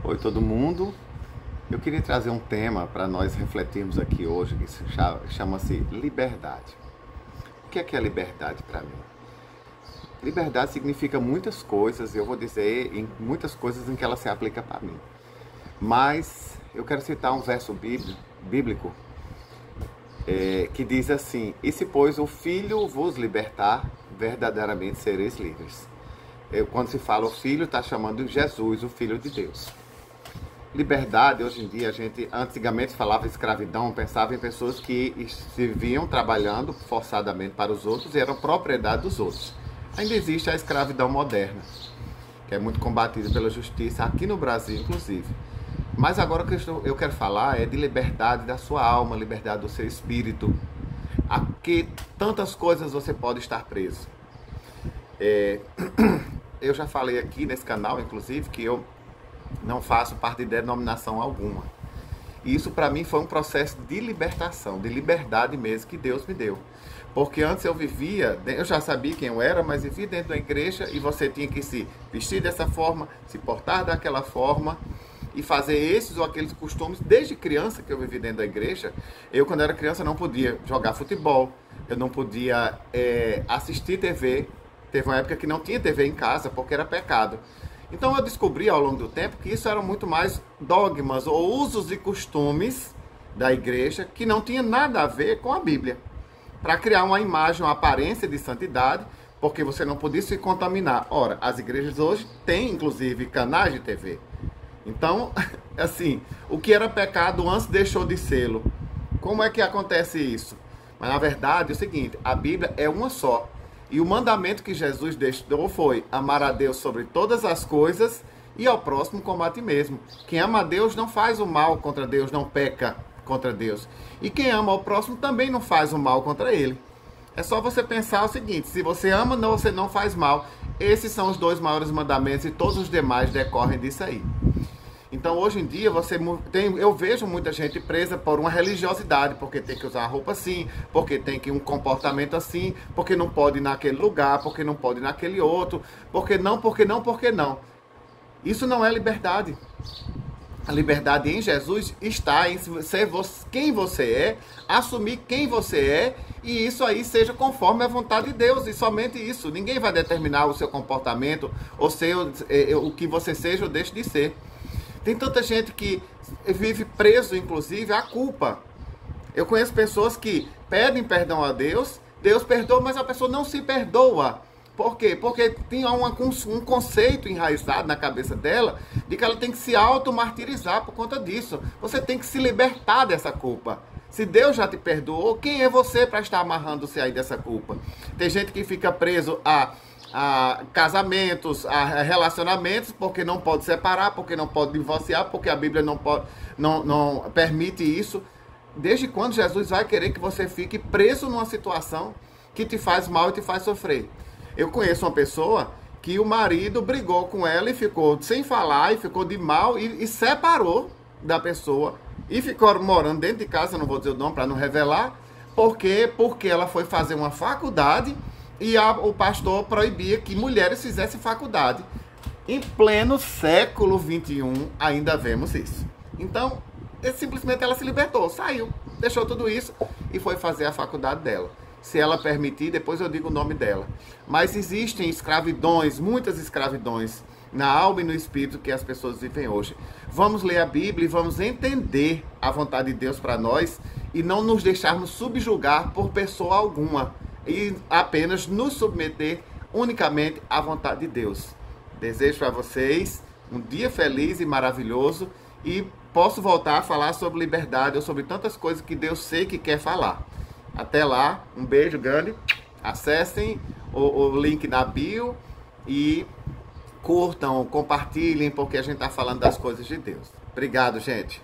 Oi, todo mundo. Eu queria trazer um tema para nós refletirmos aqui hoje que chama-se liberdade. O que é liberdade para mim? Liberdade significa muitas coisas, eu vou dizer em muitas coisas em que ela se aplica para mim. Mas eu quero citar um verso bíblico que diz assim: E se, pois, o Filho vos libertar, verdadeiramente sereis livres. Quando se fala o Filho, está chamando de Jesus, o Filho de Deus. Liberdade, hoje em dia, antigamente falava escravidão, pensava em pessoas que se viam trabalhando forçadamente para os outros e eram propriedade dos outros. Ainda existe a escravidão moderna, que é muito combatida pela justiça, aqui no Brasil, inclusive. Mas agora o que eu quero falar é de liberdade da sua alma, liberdade do seu espírito. A que tantas coisas você pode estar preso. Eu já falei aqui nesse canal, inclusive, que eu não faço parte de denominação alguma. E isso para mim foi um processo de libertação, de liberdade mesmo que Deus me deu. Porque antes eu já sabia quem eu era, mas vivia dentro da igreja e você tinha que se vestir dessa forma, se portar daquela forma e fazer esses ou aqueles costumes. Desde criança que eu vivi dentro da igreja, eu quando era criança não podia jogar futebol, eu não podia assistir TV. Teve uma época que não tinha TV em casa porque era pecado. Então eu descobri ao longo do tempo que isso eram muito mais dogmas ou usos e costumes da igreja que não tinha nada a ver com a Bíblia. Para criar uma imagem, uma aparência de santidade, porque você não podia se contaminar. Ora, as igrejas hoje têm inclusive canais de TV. Então, assim, o que era pecado antes deixou de sê-lo. Como é que acontece isso? Mas na verdade é o seguinte, a Bíblia é uma só. E o mandamento que Jesus deixou foi amar a Deus sobre todas as coisas e ao próximo como a ti mesmo. Quem ama a Deus não faz o mal contra Deus, não peca contra Deus. E quem ama ao próximo também não faz o mal contra ele. É só você pensar o seguinte, se você ama, você não faz mal. Esses são os dois maiores mandamentos e todos os demais decorrem disso aí. Então, hoje em dia, eu vejo muita gente presa por uma religiosidade, porque tem que usar a roupa assim, porque tem que um comportamento assim, porque não pode ir naquele lugar, porque não pode ir naquele outro, porque não. Isso não é liberdade. A liberdade em Jesus está em ser quem você é, assumir quem você é, e isso aí seja conforme a vontade de Deus, e somente isso. Ninguém vai determinar o seu comportamento, ou o que você seja ou deixe de ser. Tem tanta gente que vive preso, inclusive, à culpa. Eu conheço pessoas que pedem perdão a Deus, Deus perdoa, mas a pessoa não se perdoa. Por quê? Porque tem um conceito enraizado na cabeça dela de que ela tem que se auto-martirizar por conta disso. Você tem que se libertar dessa culpa. Se Deus já te perdoou, quem é você para estar amarrando-se aí dessa culpa? Tem gente que fica preso a casamentos, a relacionamentos, porque não pode separar, porque não pode divorciar, porque a Bíblia não permite isso. Desde quando Jesus vai querer que você fique preso numa situação que te faz mal e te faz sofrer? Eu conheço uma pessoa que o marido brigou com ela e ficou sem falar, e ficou de mal e separou da pessoa e ficou morando dentro de casa, não vou dizer o nome para não revelar, porque ela foi fazer uma faculdade e o pastor proibia que mulheres fizessem faculdade. Em pleno século XXI, ainda vemos isso. Então, simplesmente ela se libertou, saiu, deixou tudo isso e foi fazer a faculdade dela. Se ela permitir, depois eu digo o nome dela. Mas existem escravidões, muitas escravidões, na alma e no espírito que as pessoas vivem hoje. Vamos ler a Bíblia e vamos entender a vontade de Deus para nós e não nos deixarmos subjugar por pessoa alguma, e apenas nos submeter unicamente à vontade de Deus. Desejo para vocês um dia feliz e maravilhoso, e posso voltar a falar sobre liberdade ou sobre tantas coisas que Deus sei que quer falar. Até lá, um beijo grande, acessem o link na bio e curtam, compartilhem, porque a gente está falando das coisas de Deus. Obrigado, gente.